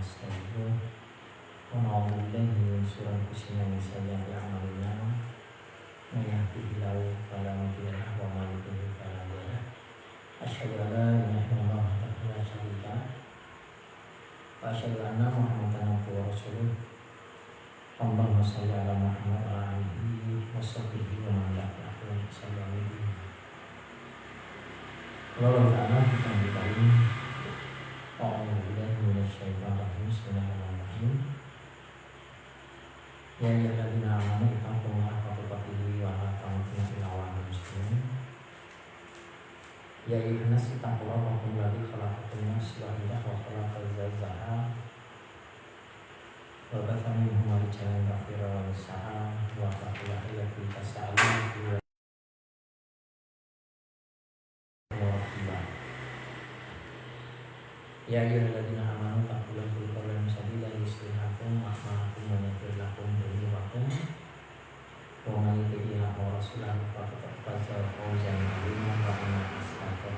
ونستغفره ونعوذ بالله من شرور أنفسنا ومن سيئات أعمالنا من يهده الله فلا مضل له ومن يضلل فلا هادي له أشهد أن لا إله إلا الله وحده لا شريك له وأشهد أن محمدا عبده ورسوله اللهم صل على محمد وعلى آله وصحبه ومن والاه Allah Ta'ala kita berkali A'udzubillahi minasyaitonirrajim. Bismillahirrahmanirrahim. Ya ayyuhalladzina amanu ittaqullaha haqqa tuqatih wa la tamutunna illa wa antum muslimun. Ya ayyuhan nas ittaqullaha rabbakum alladzi khalaqakum min nafsin wahidah wa khalaqa zawjaha wa batha minhuma rijalan katsiran wa nisaa wa taqullaha allazii tasaaluna Ya ayyuhalladzina amanu taqullaha wa qawlan sadida yuslih lakum a'malakum wa yaghfir lakum dhunubakum wa man yuti' Allaha wa rasulahu faqad faza fawzan 'aziman wa inna as-salata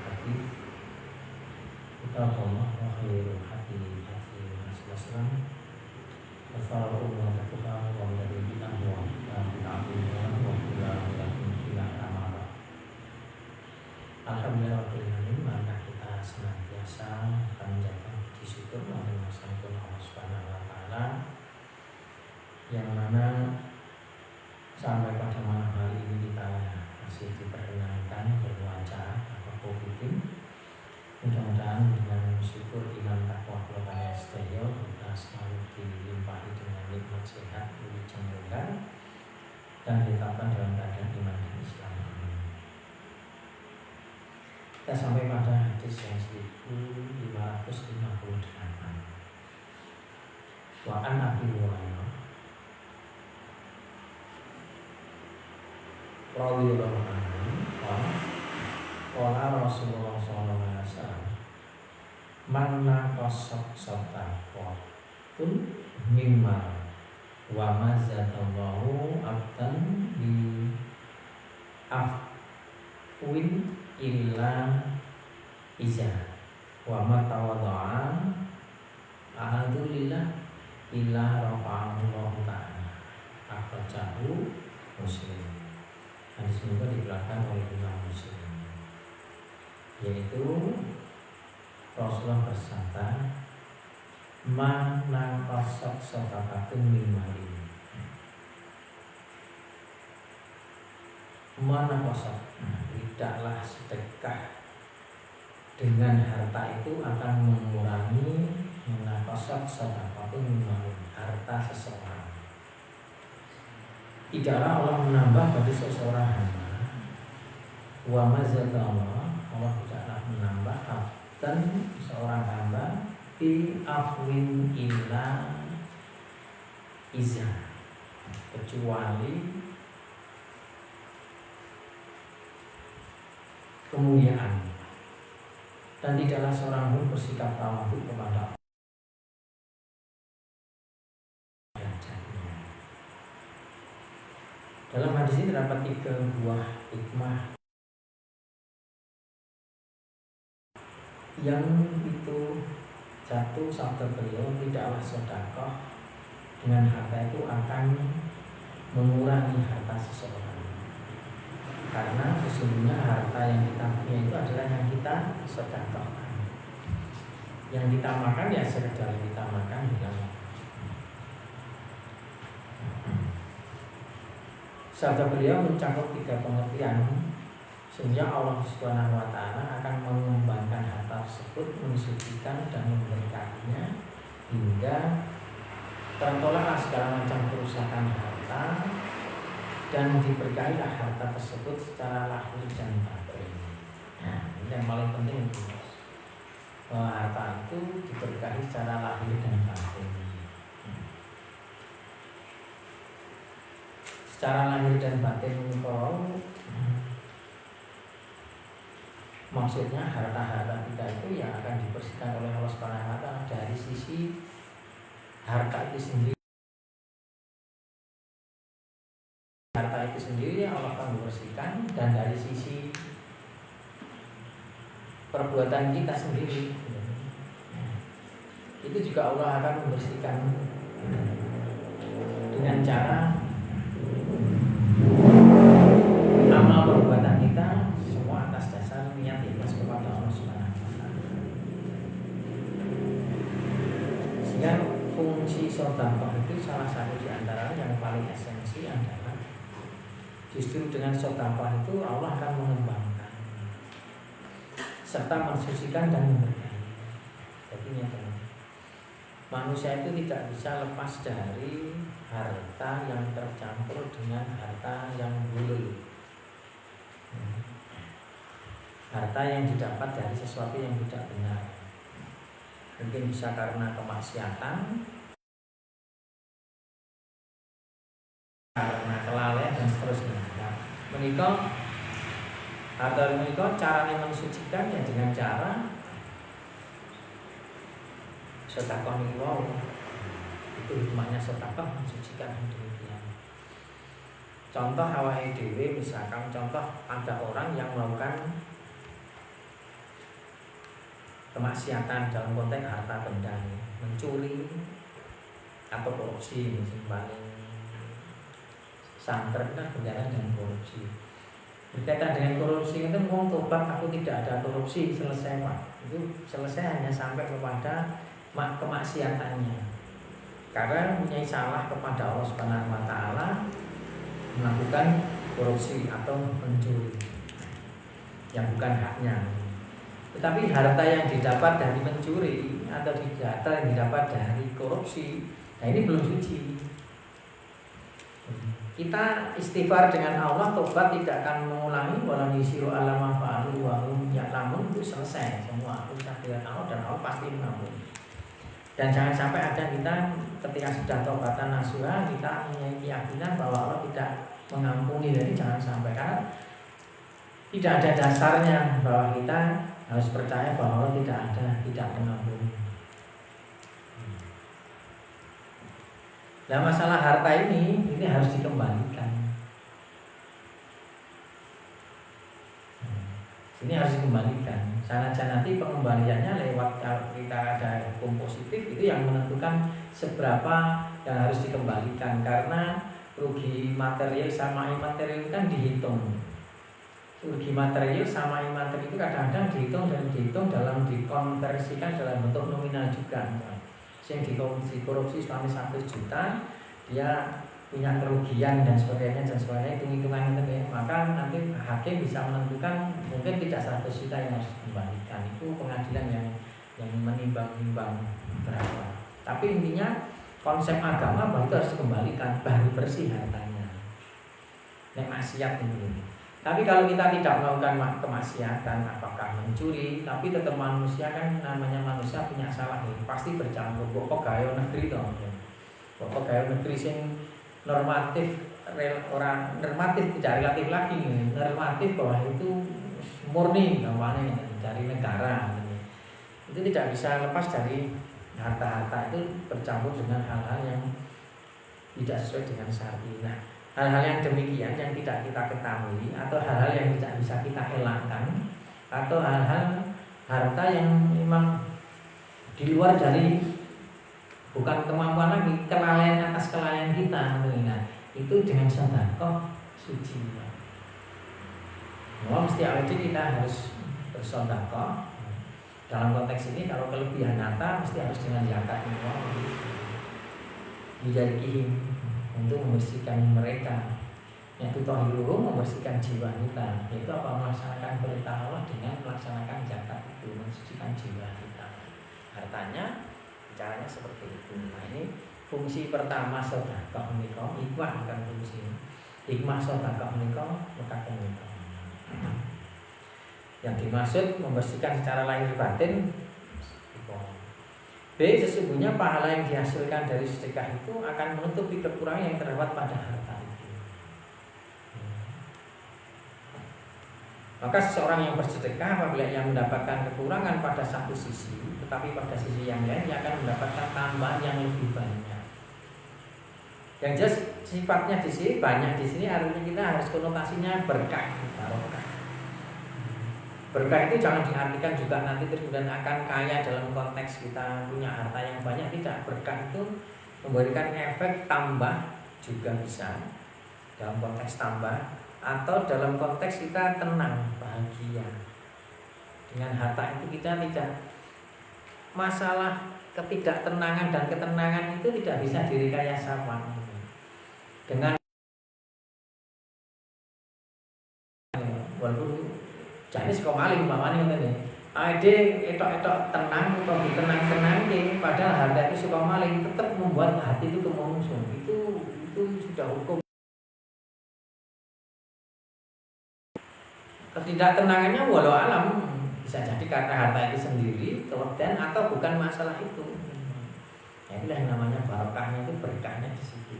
Allah wa khairul hadi Rasulullah wa fara'u wa taqwa wa mudabbi'an wa ta'abuna wa kula ila amara. Alhamdulillah rabbil alamin. Maka kita senantiasa akan menjaga puji syukur dan sembah Allah Subhanahu wa taala yang mana sampai pada malam hari ini kita masih diperkenankan berwawancara atau COVID. Mudah-mudahan dengan syukur iman takwa kepada sedaya kita selalu dilimpahi dengan nikmat sehat, wilujeng dan ditetapkan dalam keadaan iman dan Islam. Kita sampai pada hadis yang 1558. Wa an Abi Hurairah radhiyallahu anhu qala Rasulullah sallallahu alaihi wasallam man naqasat sadaqatun mimma wa mazadallahu abdan bi afwin illa izah wa ma tawadda'a alhamdulillah illa rafa'allahu ta'ala akhrajahu Muslim. Hadis ini dikeluarkan oleh Imam Muslim, yaitu Rasulullah bersabda ma naqasat sadaqatun min mali mana kosong, tidaklah sedekah dengan harta itu akan mengurangi menakosok sedekahun harta seseorang. Tidaklah Allah menambah bagi seseorang hamba. Wa mazadallah, Allah tidaklah menambah dan seorang hamba fi afwin illa izah, kecuali kemuliaan, dan tidaklah seorang pun bersikap tawadhu kepada derajatnya. Dalam hadis ini terdapat 3 buah hikmah yang itu jatuh sabda beliau, tidaklah sedekah dengan harta itu akan mengurangi harta seseorang. Karena sesungguhnya harta yang kita punya itu adalah yang kita sedekahkan. Yang kita makan ya sekedar kita makan bilang. Sabda beliau mencakup 3 pengertian, sehingga Allah Subhanahu wa taala akan mengembangkan harta tersebut, mensucikan dan memberkatinya hingga tertolaklah segala macam kerusakan harta dan diberkahilah harta tersebut secara lahir dan batin. Nah, ini yang paling penting itu, bahwa harta itu diberkahi secara lahir dan batin. Secara lahir dan batin kalau maksudnya harta-harta kita itu yang akan dibersihkan oleh Allah Subhanahu wa taala dari sisi harta itu sendiri. Harta itu sendiri yang Allah akan membersihkan, dan dari sisi perbuatan kita sendiri. itu juga Allah akan membersihkan dengan cara amal perbuatan kita semua atas dasar niat ikhlas kepada Allah Subhanahu wa taala. Sehingga fungsi sedekah itu salah satu di antara yang paling esensi adalah justru dengan sedekah itu Allah akan mengembangkan serta mensucikan dan memberkahi. Jadi manusia itu tidak bisa lepas dari harta yang tercampur dengan harta yang bulul. Harta yang didapat dari sesuatu yang tidak benar. Mungkin bisa karena kemaksiatan, karena kelalaian dan seterusnya. Nah, menikah caranya mensucikan ya dengan cara sedekah niku. Itu hikmahnya sedekah mensucikan demikian. Contoh awake dhewe misalkan contoh ada orang yang melakukan kemaksiatan dalam konteks harta benda, mencuri atau korupsi, misalnya paling santer kan berkaitan dengan korupsi. Berkaitan dengan korupsi itu ngomong tobat aku tidak ada korupsi, selesai Pak. Itu selesai hanya sampai kepada kemaksiatannya. Karena punya salah kepada Allah Subhanahu wa taala melakukan korupsi atau mencuri yang bukan haknya. Tetapi harta yang didapat dari mencuri atau harta yang didapat dari korupsi, nah ini belum suci. Kita istighfar dengan Allah, tobat tidak akan mengulangi walau yisiru ala ma fa'alu wa hum ya'lamun, itu selesai semua urusan dengan Allah dan Allah pasti mengampuni. Dan jangan sampai ada kita ketika sudah tobatan nasuha kita punya keyakinan bahwa Allah tidak mengampuni. Jadi jangan sampai, karena tidak ada dasarnya bahwa kita harus percaya bahwa Allah tidak mengampuni. Nah masalah harta ini harus dikembalikan. Ini harus dikembalikan. Sanajan nanti pengembaliannya lewat kita ada hukum positif itu yang menentukan seberapa yang harus dikembalikan, karena rugi material sama imaterial kan dihitung. Rugi material sama imaterial itu kadang-kadang dihitung dalam dikonversikan dalam bentuk nominal juga. Yang dikorupsi selama 1 juta dia punya kerugian dan sebagainya hitung-hitungan itu ya. Maka nanti hakim bisa menentukan mungkin tidak 100 juta yang harus dikembalikan. Itu pengadilan yang menimbang-nimbang berapa. Tapi intinya konsep agama bahwa itu harus dikembalikan baru bersih hartanya. Nek maksiat ini. Tapi kalau kita tidak melakukan kemaksiatan, apakah mencuri, tapi tetap manusia kan namanya manusia punya salah ya, pasti bercampur. Pokok gaya negeri dong. Pokok gaya negeri sing normatif orang normatif tidak relatif lagi nih. Normatif bahwa itu murni namanya dari negara. Itu tidak bisa lepas dari harta-harta itu bercampur dengan hal-hal yang tidak sesuai dengan syariat. Nah, hal-hal yang demikian yang tidak kita ketahui atau hal-hal yang tidak bisa kita elakkan atau hal-hal harta yang memang di luar dari bukan kemampuan lagi, kelalaian atas kelalaian kita. Nah, itu dengan sedekah suci. Mesti awal kita harus bersedekah. Dalam konteks ini kalau kelebihan harta mesti harus dengan zakat dijadikan untuk membersihkan mereka. Yaitu tahiruhum, membersihkan jiwa kita. Yaitu apa? Melaksanakan perintah Allah dengan melaksanakan zakat itu, mensucikan jiwa kita. Hartanya caranya seperti itu. Nah, ini fungsi pertama sedekah menika, hikmah bukan fungsi. Hikmah sedekah menika mekaten menika. Yang dimaksud membersihkan secara lahir batin. B. Sesungguhnya pahala yang dihasilkan dari sedekah itu akan menutupi kekurangan yang terdapat pada harta itu. Maka seseorang yang bersedekah apabila ia mendapatkan kekurangan pada satu sisi, tetapi pada sisi yang lain ia akan mendapatkan tambahan yang lebih banyak. Yang jelas sifatnya di sini banyak di sini artinya kita harus konotasinya berkah, barokah. Berkah itu jangan diartikan juga nanti kemudian akan kaya dalam konteks kita punya harta yang banyak, tidak. Berkah itu memberikan efek tambah juga bisa dalam konteks tambah, atau dalam konteks kita tenang, bahagia. Dengan harta itu kita tidak, masalah ketidaktenangan dan ketenangan itu tidak bisa direkayasa dengan walaupun jenis kok maling umpamanya ngene. Ade etok-etok tenang atau tenang-tenang padahal harta itu suka maling, tetap membuat hati itu kemengsung. Itu sudah hukum. Ketidaktenangannya walau alam bisa jadi karena harta itu sendiri, kemudian atau bukan masalah itu. Ya itulah yang namanya barokahnya, itu berkahnya di situ.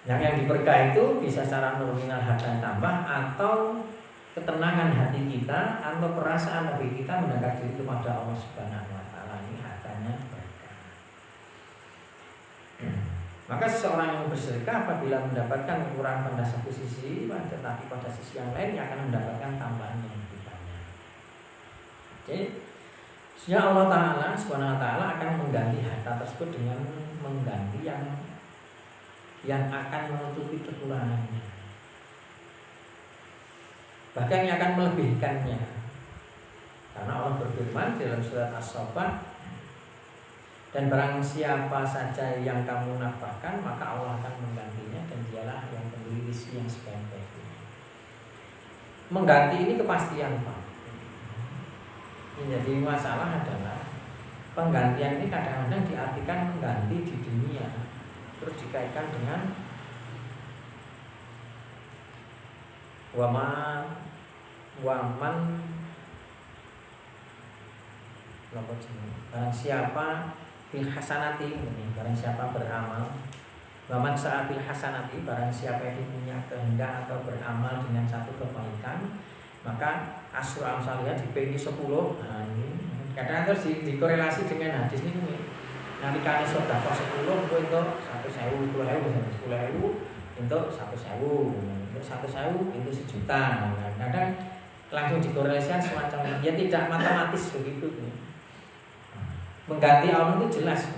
Yang diberkah itu bisa secara nominal harta tambah, atau ketenangan hati kita, atau perasaan hati kita mendekat diri kepada Allah Subhanahu wa taala. Ini hartanya berkah. Maka seseorang yang bersedekah apabila mendapatkan kekurangan pada satu sisi, tetapi pada sisi yang lain akan mendapatkan tambahan yang lebih banyak. Jadi, sehingga Allah Taala Subhanahu wa taala akan mengganti harta tersebut dengan mengganti yang akan menutupi kekurangannya, bahkan yang akan melebihkannya. Karena Allah berfirman dalam surat As-Saffat, dan barang siapa saja yang kamu nafkahkan maka Allah akan menggantinya, dan dialah yang memberi rezeki yang sebaik-baiknya. Mengganti ini kepastian, Pak. Yang jadi masalah adalah penggantian ini kadang-kadang diartikan mengganti di dunia, terus dikaitkan dengan waman barang siapa bil hasanati, barang siapa beramal, waman sa'a bil hasanati, barang siapa yang punya kehendak atau beramal dengan satu kebaikan, maka asyru amsalnya dibagi 10. Nah ini kadang terus dikorelasi dengan hadis ini. Nanti kali sedekah 10 itu 1.000, 10.000 untuk 1.000, 1.000 itu 1 juta. Nah, kadang langsung dikorelasikan semacam, ya tidak matematis begitu. Mengganti Allah itu jelas,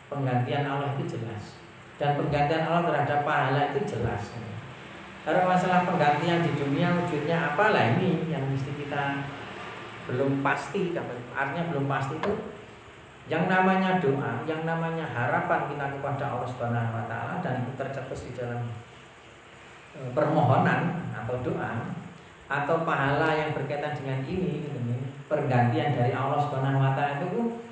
penggantian Allah itu jelas, dan penggantian Allah terhadap pahala itu jelas. Karena masalah penggantian di dunia wujudnya apalah ini yang mesti kita belum pasti, artinya belum pasti itu. Yang namanya doa, yang namanya harapan kita kepada Allah Subhanahu wa taala, dan itu tercetus di dalam permohonan atau doa, atau pahala yang berkaitan dengan ini, pergantian dari Allah Subhanahu wa taala itu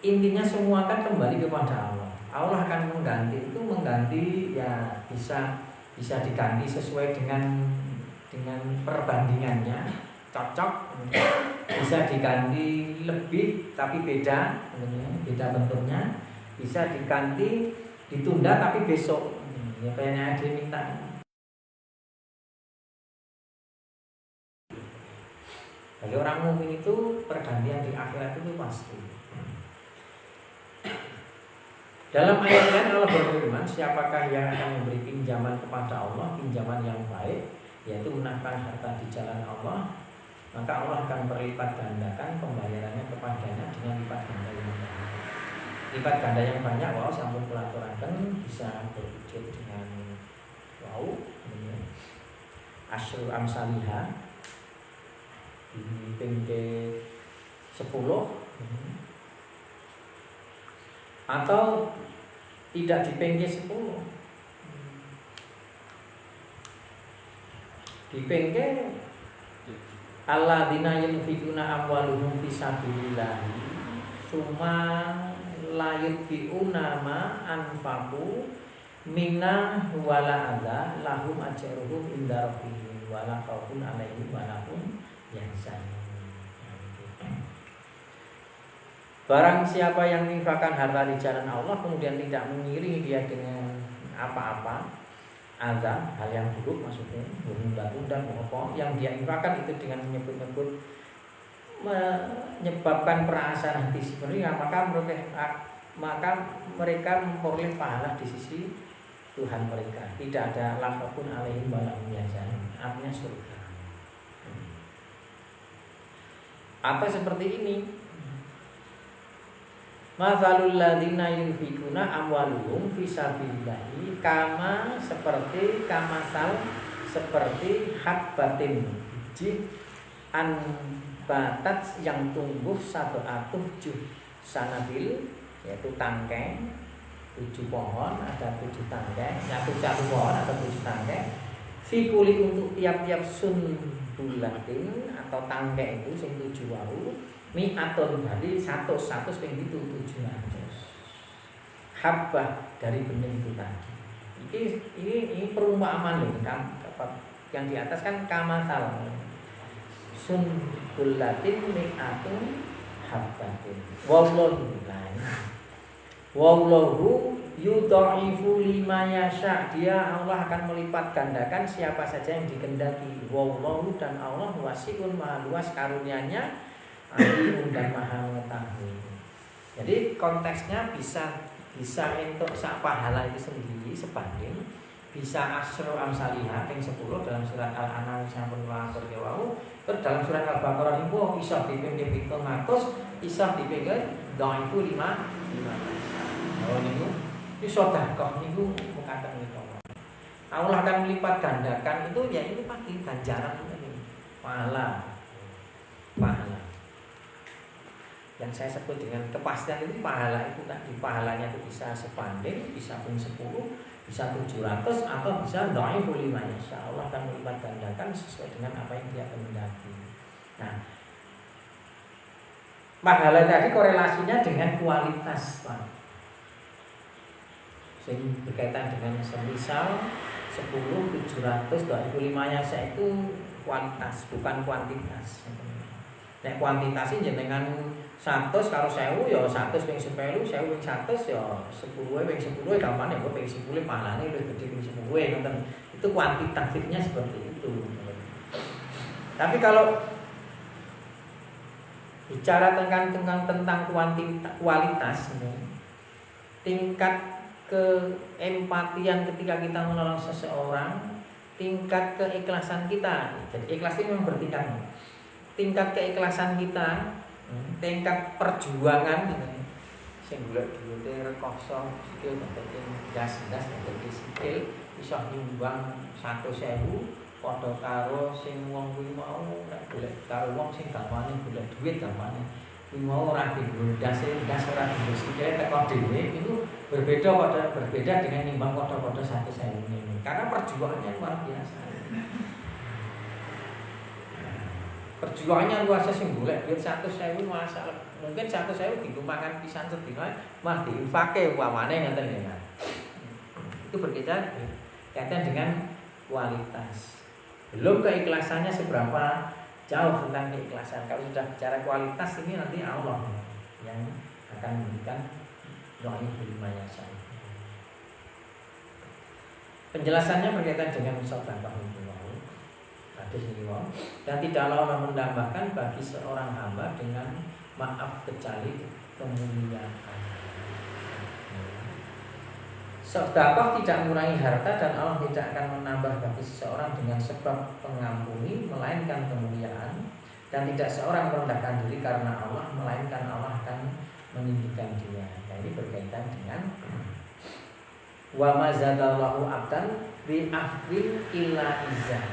intinya semua akan kembali kepada Allah. Allah akan mengganti ya bisa diganti sesuai dengan perbandingannya, cocok, bisa diganti lebih tapi beda bentuknya, bisa diganti ditunda tapi besok, ya kayaknya ada minta. Bagi orang mukmin itu pergantian di akhirat itu pasti. Dalam ayat lain Allah berfirman, siapakah yang akan memberi pinjaman kepada Allah, pinjaman yang baik, yaitu menafkahkan harta di jalan Allah, maka Allah akan berlipat gandakan pembayarannya kepadanya dengan lipat ganda yang banyak. Lipat ganda yang banyak, wow, sampun pelaturakan bisa berwujud dengan wow, asyru amsalihah di pinggir 10, atau tidak di pinggir 10, di pinggir alladzina yunfikuna amwaluhum fi sabilillah summa la yutbi'una ma anfaqu minna wala adza lahum ajruhum inda rabbihim wala khaufun 'alaihim wala hum yahzanun. Barang siapa yang menginfakkan harta di jalan Allah kemudian tidak mengiringi dia dengan apa-apa, azab, hal yang buruk maksudnya, menunda-tunda apa yang dia infakkan itu dengan menyebut-nyebut menyebabkan perasaan hati seperti maka mereka memperoleh pahala di sisi Tuhan mereka. Tidak ada lafapun alaihim walahum yahzanun, artinya surga. Apa seperti ini? Mathalul ladzina yunfikuna amwaluhum fisabilillahi kama seperti habbatin biji anbatat yang tumbuh 107 sanabil, yaitu tangkai 7 pohon, ada 7 tangkai, satu pohon ada 7 tangkai. Fikuli untuk tiap-tiap sunbulatin atau tangkai itu sing 7 wau mi'atun berarti 100 ping itu 700 habbah dari benih itu tadi. Ini perumpamaan loh kan, yang di atas kan kamasal sunbulatin mi'atun habbatin wallahu yudha'ifu lima yasha. Dia Allah akan melipat gandakan siapa saja yang dikehendaki. Wallahu dan Allah wasi'un maha luas karunia-Nya, alim dan maha mengetahui. Jadi konteksnya bisa untuk sak pahala itu sendiri sebanding, bisa asyru amsalihah yang 10 dalam surat Al-An'am sampun langsung wau, terus dalam surat Al-Baqarah niku isah diping 700, isah diping dhaifu 5. Oh niku iso sedekah niku mengatakan niku. Allah akan melipat gandakan itu, ya itu pasti ganjaran ini, pahala. Yang saya sebut dengan kepastian itu pahala itu tadi, pahalanya itu bisa sebanding, bisa pun 10, bisa 700 atau bisa dhaifu 5 yasha. Allah akan melipat gandakan sesuai dengan apa yang Dia kehendaki. Nah, pahala tadi korelasinya dengan kualitas, Pak. Sing berkaitan dengan semisal 10, 700, dhaifu 5 yasha itu kualitas, bukan kuantitas. Nek kuantitas jenengan 100 karo 1000 ya 100 ping 10, 1000 ping 100 ya 10 ping 10 gampane kok ping 10 pahalane luwih gedhe ping 10 ngoten. Itu kuantitatifnya seperti itu. Tapi kalau bicara tentang kualitas, tingkat keempatian ketika kita menolong seseorang, tingkat keikhlasan kita. Jadi ikhlas ini memang bertingkat. Tingkat keikhlasan kita, tingkat perjuangan sing golek-golek rekoso sikil dadi gas-gas dadi sikil iso nyumbang 100.000 padha karo sing wong kuwi mau nek golek karo wong sing gampane golek duit gampane kuwi mau ora digondas ora disikile teko dhewe itu berbeda dengan nimbang padha-padha 100.000 ini karena perjuangannya luar biasa. Perjuangannya luar biasa sing golek duit 100.000 masalah. Mungkin 100.000 dienggo mangan pisan sedina mah diinfake umpamane ngoten ya. Itu berkaitan dengan kualitas. Belum keikhlasannya seberapa jauh tentang keikhlasan. Kalau sudah bicara kualitas ini nanti Allah yang akan memberikan doa yang saya. Penjelasannya berkaitan dengan sedekah itu. Dan tidaklah Allah menambahkan bagi seorang hamba dengan maaf kecuali kemuliaan. Sedekah tidak mengurangi harta dan Allah tidak akan menambah bagi seseorang dengan sebab pengampuni melainkan kemuliaan, dan tidak seorang merendahkan diri karena Allah melainkan Allah akan meninggikan dia. Nah, ini berkaitan dengan wa mazadallahu abdan bi afwin illa izzah,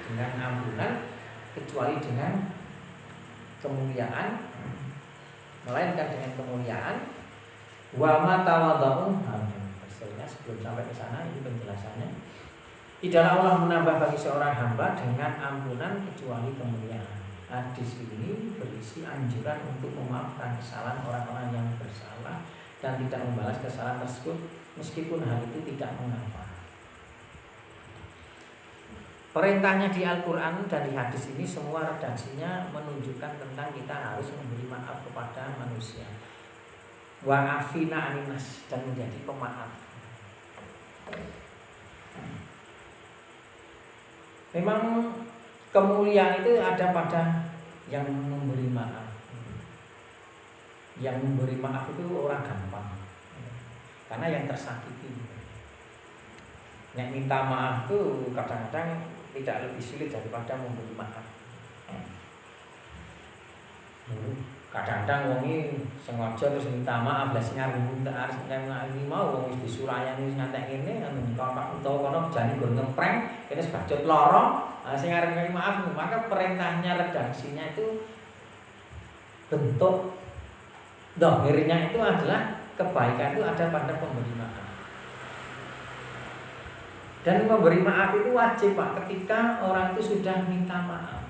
dengan ampunan kecuali dengan kemuliaan, melainkan dengan kemuliaan. Wa ma tawadhu, sebelum sampai ke sana ini penjelasannya. Tidaklah Allah menambah bagi seorang hamba dengan ampunan kecuali kemuliaan. Hadis ini berisi anjuran untuk memaafkan kesalahan orang-orang yang bersalah dan tidak membalas kesalahan tersebut meskipun hal itu tidak mengapa. Perintahnya di Al-Quran dan di hadis ini semua redaksinya menunjukkan tentang kita harus memberi maaf kepada manusia. Wa'afina animas, dan menjadi pemaaf. Memang kemuliaan itu ada pada yang memberi maaf. Yang memberi maaf itu orang gampang, karena yang tersakiti. Yang minta maaf itu kadang-kadang tidak lebih sulit daripada memberi maaf. Kadang-kadang wong iki sengaja terus minta maaf lah sing arep minta arep mau wong wis disulayani ngantek kene utawa kono jane nggon ngepreng kene sebajut lara sing arep minta maaf maka perintahnya redaksinya itu bentuk dohirnya itu adalah kebaikan itu ada pada pemberi maaf. Dan memberi maaf itu wajib Pak ketika orang itu sudah minta maaf.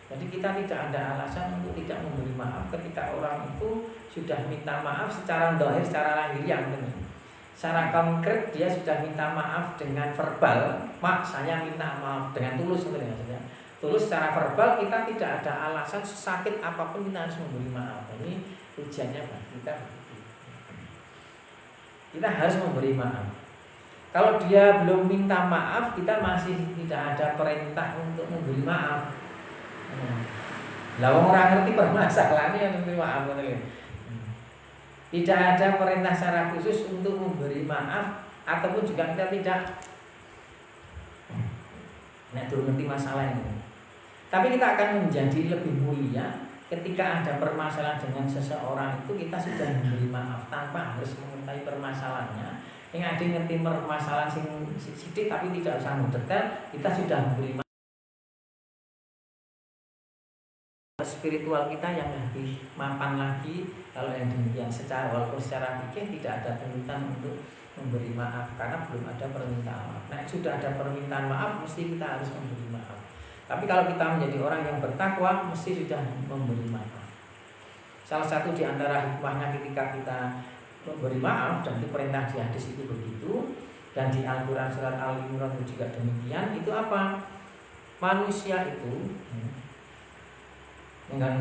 Jadi kita tidak ada alasan untuk tidak memberi maaf ketika orang itu sudah minta maaf secara dohir, secara lahiriah. Secara konkret dia sudah minta maaf dengan verbal, Pak saya minta maaf dengan tulus maksudnya. Tulus secara verbal kita tidak ada alasan sesakit apapun kita harus memberi maaf. Ini ujiannya Pak kita harus memberi maaf. Kalau dia belum minta maaf kita masih tidak ada perintah untuk memberi maaf. Lah wong ora ngerti permasalahannya yang memberi maaf tidak ada perintah secara khusus untuk memberi maaf ataupun juga kita tidak ngerti masalah ini. Tapi kita akan menjadi lebih mulia ketika ada permasalahan dengan seseorang itu kita sudah memberi maaf tanpa harus mengetahui permasalahannya. Yang ada ngerti permasalahan sing sithik tapi tidak usah mendetail, kita sudah memberi maaf. Spiritual kita yang lebih mapan lagi kalau yang demikian walaupun secara fikih tidak ada permintaan untuk memberi maaf karena belum ada permintaan maaf. Nah sudah ada permintaan maaf mesti kita harus memberi maaf. Tapi kalau kita menjadi orang yang bertakwa mesti sudah memberi maaf. Salah satu di antara hikmahnya ketika kita memberi maaf dan itu perintah di hadis itu begitu dan di Al-Quran surat Al-Imran juga demikian. Itu apa? Manusia itu dengan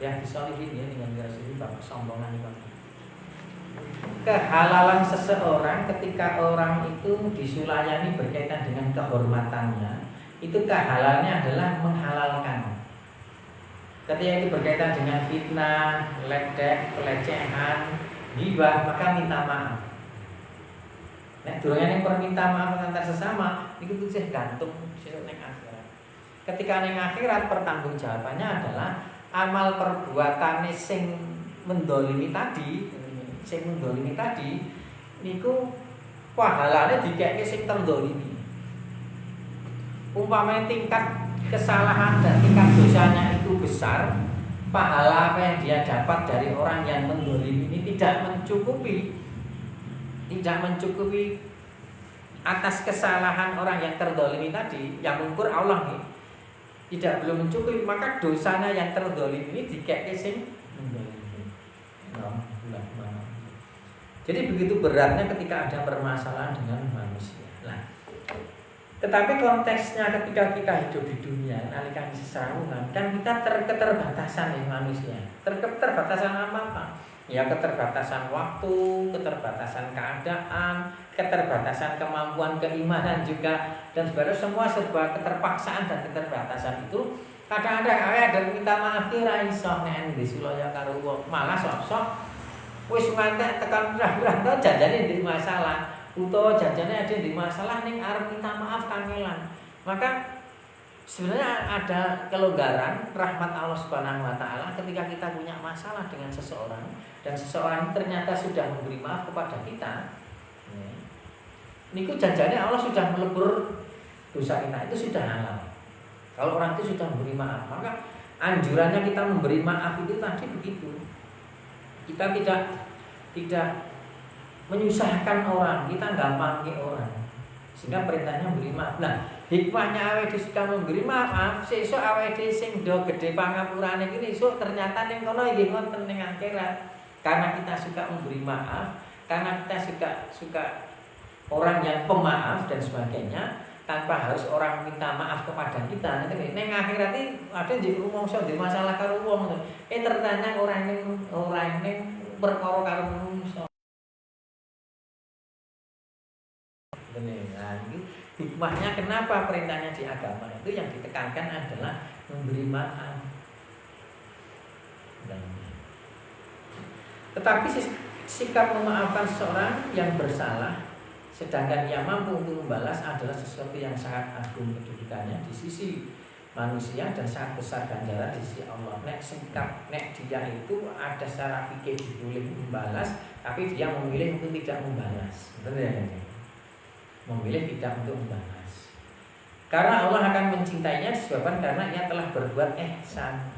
ya disolihin ya dengan garis ini bapak sombongan itu kehalalan seseorang ketika orang itu disulayani berkaitan dengan kehormatannya itu kehalalannya adalah menghalalkan. Ketika itu berkaitan dengan fitnah, ledek, pelecehan, ghibah maka minta maaf. Nek durunge perminta maaf antar sesama itu sih gantung sesuk ning akhirat. Ketika ning akhirat pertanggungjawabannya adalah amal perbuatane sing mendolimi tadi niku pahalane dikeke sing terdolimi. Umpamanya tingkat kesalahan dan tingkat dosanya itu besar, pahala apa yang dia dapat dari orang yang mendolimi ini tidak mencukupi atas kesalahan orang yang terdolimi tadi yang mengukur Allah nih. Belum mencukupi, maka dosanya yang terdolim ini dikeke sing mendolimi. Jadi begitu beratnya ketika ada permasalahan dengan manusia. Nah, tetapi konteksnya ketika kita hidup di dunia, nalika sesaungan, kan kita keterbatasan ya manusia. Keterbatasan apa? Ya keterbatasan waktu, keterbatasan keadaan, keterbatasan kemampuan keimanan juga dan sebagainya, semua serba keterpaksaan dan keterbatasan itu. Kadang-kadang ada minta maaf ki ra iso nek disulaya karo wong, malah sok-sok wis ngantek tekan rah-rah jajane di masalah, utawa jajane ada di masalah ning arep minta maaf kangelan. Maka sebenarnya ada kelonggaran rahmat Allah Subhanahu wa taala ketika kita punya masalah dengan seseorang dan seseorang ternyata sudah memberi maaf kepada kita. Niku janjane Allah sudah melebur dosa kita, itu sudah halal. Kalau orang itu sudah memberi maaf, maka anjurannya kita memberi maaf itu tadi begitu. Kita tidak menyusahkan orang, kita gampangke orang. Sehingga perintahnya memberi maaf. Nah, hikmahnya awake dhewe suka memberi maaf, sesuk awake dhewe sing do gedhe pangapurane iki esuk ternyata ning kono nggih wonten ning akhirat. Karena kita suka memberi maaf, karena kita suka orang yang pemaaf dan sebagainya, tanpa harus orang minta maaf kepada kita. Nanti ning akhirat iki ada njek rumangsa di masalah karo wong. Ternyata orang ning perkara karo manungsa. Nah, ini hikmahnya kenapa perintahnya di agama itu yang ditekankan adalah memberi maaf. Tetapi sikap memaafkan seseorang yang bersalah sedangkan ia mampu untuk membalas adalah sesuatu yang sangat agung kedudukannya di sisi manusia dan sangat besar ganjaran di sisi Allah. Nek dia itu ada secara fikih boleh membalas, tapi dia memilih untuk tidak membalas. Betul ya? Memilih tidak untuk membalas. Karena Allah akan mencintainya disebabkan karena ia telah berbuat ihsan.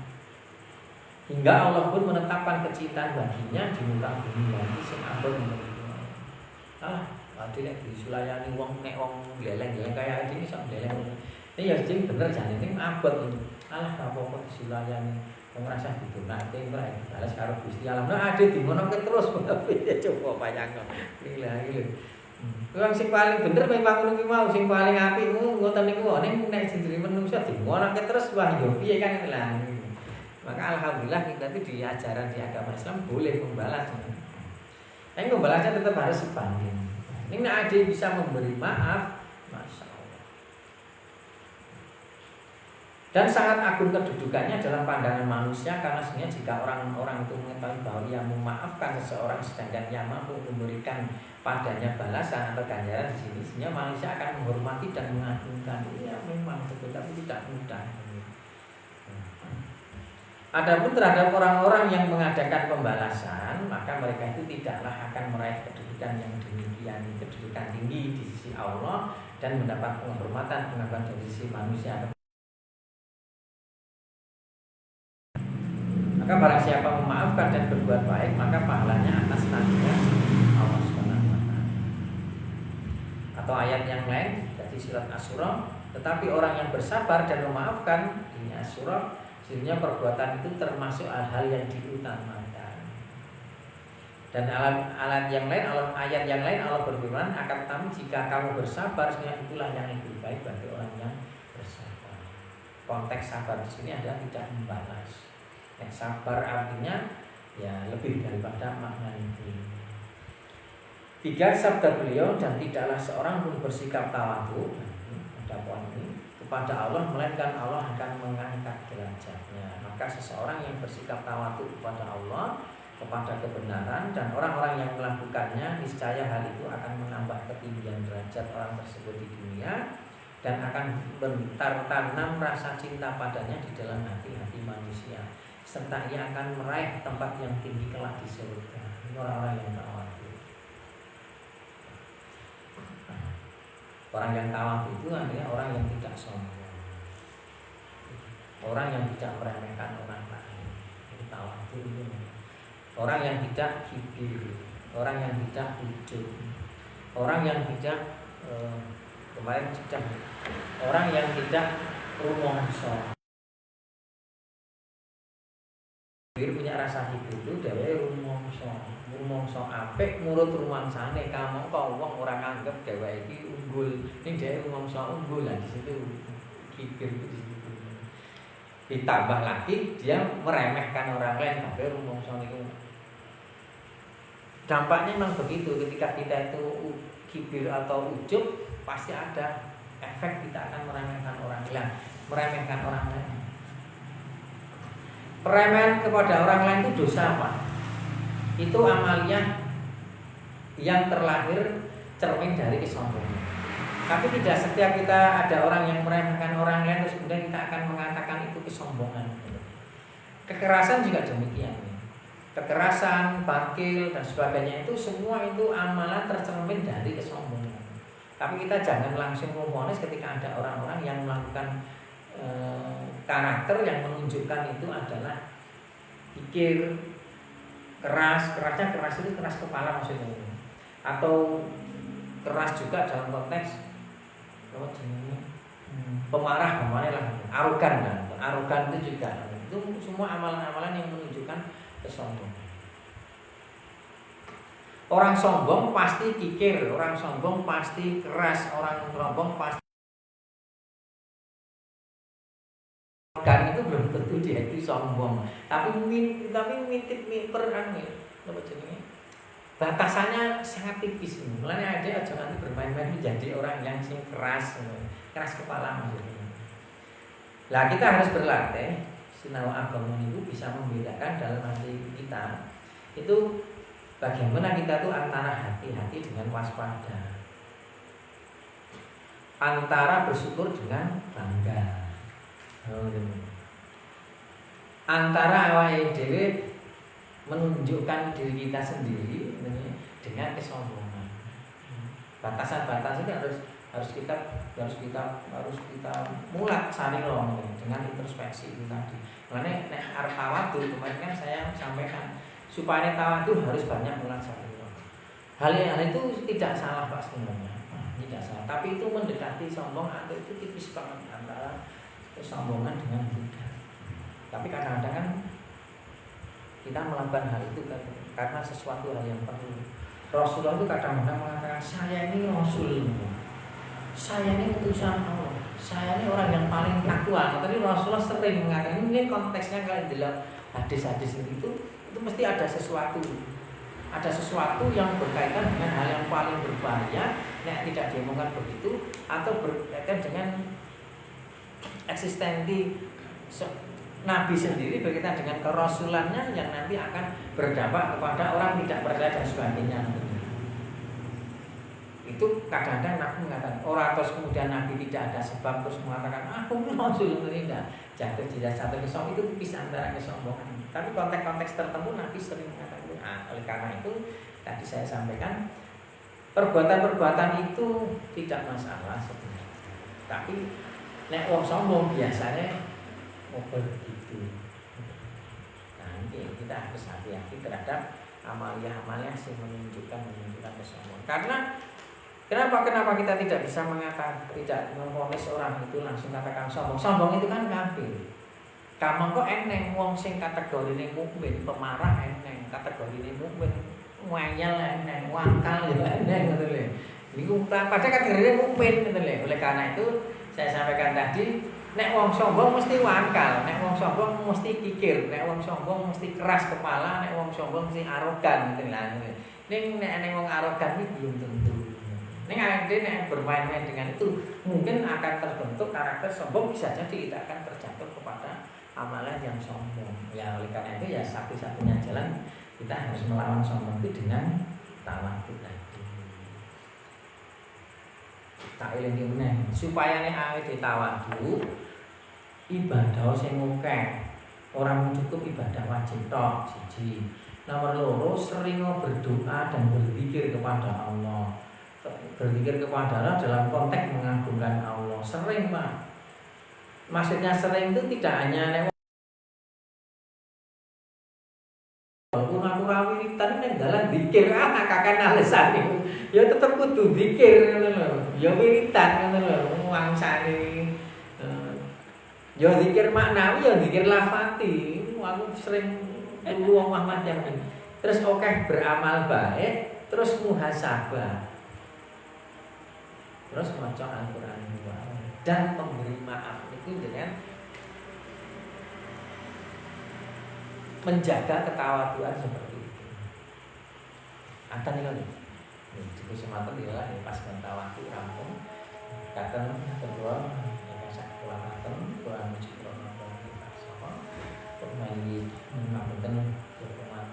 Hingga Allah pun menetapkan kecintaan baginya di muka bumi lagi sing abot menika. Nek disulayani wong nek wong gleleng-gleleng kaya iki iso gleleng. Ini ya sing bener jane ning abot ini. Apa-apa disulayani wong rasa didonate ora balas karo Gusti Allah. Nah ade dimono terus coba bayangno. Iki lho. Wong sing paling bener memang ngono ki mau sing paling apik ngoten niku nek jenenge menungsa dimono terus wah yo piye kan lah. Maka alhamdulillah kita itu di ajaran di agama Islam boleh membalas. Tapi membalasnya tetap harus sebanding. Ini ada yang bisa memberi maaf, Masya Allah. Dan sangat agung kedudukannya dalam pandangan manusia karena sebenarnya jika orang-orang itu mengetahui bahwa ia memaafkan seseorang sedangkan ia mampu memberikan padanya balasan atau ganjaran di sini, sebenarnya manusia akan menghormati dan mengagungkan. Ya memang betul, tapi tidak mudah. Adapun terhadap orang-orang yang mengadakan pembalasan, maka mereka itu tidaklah akan meraih kedudukan yang demikian, kedudukan tinggi di sisi Allah dan mendapat penghormatan dari sisi manusia. Maka barang siapa memaafkan dan berbuat baik, maka pahalanya atas tanggungan Allah SWT. Atau ayat yang lain dari surat Asy-Syura, tetapi orang yang bersabar dan memaafkan, ini Asy-Syura, sebenarnya perbuatan itu termasuk hal-hal yang diutamakan. Dan ayat yang lain Allah berfirman, akan tetapi jika kamu bersabar, sebenarnya itulah yang lebih baik bagi orang yang bersabar. Konteks sabar di sini adalah tidak membalas. Yang sabar artinya ya lebih daripada makna itu. 3 sabda beliau, dan tidaklah seorang pun bersikap tawadhu, ada poin ini, kepada Allah melainkan Allah akan mengangkat derajatnya. Maka seseorang yang bersikap tawadhu kepada Allah, kepada kebenaran dan orang-orang yang melakukannya, niscaya hal itu akan menambah ketinggian derajat orang tersebut di dunia dan akan bertanam rasa cinta padanya di dalam hati-hati manusia, serta ia akan meraih tempat yang tinggi kelak di surga. Ini orang-orang yang tawadhu. Orang yang tawadhu itu artinya orang yang tidak sombong, orang yang tidak meremehkan orang lain. Itu tawadhu itu. Orang yang tidak kibir, orang yang tidak ujub, orang yang tidak orang yang tidak rumongso. Punya rasa hidup itu dhewe rumongso apik nurut rumangsane, kamu kok wong ora nganggep dhewe iki unggul, ning dhewe rumongso unggul lah di situ kibir itu di situ. Ditambah lagi dia meremehkan orang lain tapi rumongso niku. Dampaknya memang begitu, ketika kita itu kibir atau ujub pasti ada efek kita akan meremehkan orang lain, meremehkan orang lain. Peremehan kepada orang lain itu dosa apa? Itu amaliyah yang terlahir cermin dari kesombongan. Tapi tidak setiap kita ada orang yang meremehkan orang lain terus kemudian kita akan mengatakan itu kesombongan. Kekerasan juga demikian. Kekerasan, bakil dan sebagainya itu semua itu amalan tercermin dari kesombongan. Tapi kita jangan langsung memvonis ketika ada orang-orang yang melakukan karakter yang menunjukkan itu adalah pikir kerasnya keras itu keras kepala maksudnya, atau keras juga dalam konteks pemarah lah, arogan itu juga, itu semua amalan-amalan yang menunjukkan kesombongan. Orang sombong pasti kikir, orang sombong pasti keras, orang sombong pasti kan itu belum tentu dia itu sombong, tapi mitip apa jenisnya, batasannya sangat tipis. Mulanya ada aja nanti bermain-main menjadi orang yang sing keras kepala maksudnya. Lah kita harus berlatih sinau agama itu bisa membedakan dalam hati kita itu bagaimana kita tuh antara hati-hati dengan waspada, antara bersyukur dengan bangga. Antara awake dhewe menunjukkan diri kita sendiri dengan kesombongan. Batasan-batasan itu harus kita mulat saling dengan introspeksi itu tadi. Makanya nek arep tawadhu kemarin kan saya sampaikan supaya tawadhu harus banyak mulat saling. Hal itu tidak salah Pak sebenarnya. Tidak salah, tapi itu mendekati sombong atau itu tipis banget antara kesombongan dengan tidak. Tapi kadang-kadang kan kita melakukan hal itu karena sesuatu hal yang perlu. Rasulullah itu kadang-kadang mengatakan saya ini Rasul, saya ini utusan Allah, saya ini orang yang paling takwa. Tapi Rasulullah sering mengatakan ini konteksnya kalau dalam hadis-hadis itu mesti ada sesuatu yang berkaitan dengan hal yang paling berbahaya. Nek tidak diomongkan begitu atau berkaitan dengan eksistensi Nabi sendiri berkaitan dengan kerasulannya yang nanti akan berdampak kepada orang tidak percaya dan sebagainya. Itu kadang-kadang Nabi mengatakan orang terus kemudian Nabi tidak ada sebab terus mengatakan aku Rasul tidak jatuh tidak satu kesombongan itu bisa antara kesombongan. Tapi konteks-konteks tertentu Nabi sering mengatakan. Oleh karena itu tadi saya sampaikan perbuatan-perbuatan itu tidak masalah sebenarnya. Tapi nek wong sombong biasanya begitu. Nah, ini kita harus hati-hati terhadap amalia-amalia yang menunjukkan kesombongan. Karena kenapa kita tidak bisa tidak memvonis orang itu langsung katakan sombong. Sombong itu kan kafir. Kamu kok eneng wong sing kategorine mukmin, pemarah eneng, kategorine mukmin, ngayal eneng, wangkal ya eneng ngono lho. Niku pada kategorine mukmin ngono lho. Oleh karena itu saya sampaikan tadi, nek wong sombong mesti wangkal, nek wong sombong mesti kikir, nek wong sombong mesti keras kepala, nek wong sombong mesti arogan ngoten lho. Ning nek wong arogan iki belum tentu. Ning nek bermain-main dengan itu mungkin akan terbentuk karakter sombong, bisa jadi kita akan terjatuh kepada amalan yang sombong. Ya oleh karena itu ya satu-satunya jalan kita harus melawan sombong itu dengan tawadhu tadi. Tak eling meneh supaya nek awake ditawadhu ibadah sing akeh. Ora cukup ibadah wajib tok siji. Nomor loro sering berdoa dan berzikir kepada Allah. Berzikir kepada Allah dalam konteks mengagungkan Allah. Sering Pak. Maksudnya sering itu tidak hanya aku wiritan ning dalan zikir kakek alasan niku. Ya tetep kudu zikir ngono lho. Ya wiritan ngono lho wangsane. Ya zikir maknawi ya zikir lafati. Aku sering tunggu wong Muhammad yang terus oke beramal baik, terus muhasabah. Terus maca Al-Qur'an dan memberi maaf itu dengan menjaga ketawaduan seperti itu. Akan ini cukup semata dia pas tawadhu rampung. Kata kedua yang saya keluarkan kurang cukup kita sama. Pemain mengapunten pertemuan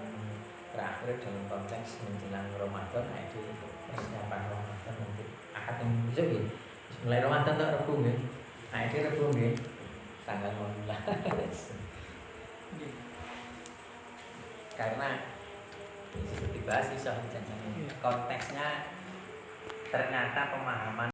terakhir dalam konteks menjelang Ramadan itu persiapan Ramadan nanti akad yang besok ya. Mulai Ramadan tak Rabu nggih. Itu Rabu nggih. Tanggal 15. Karena dibahas konteksnya ternyata pemahaman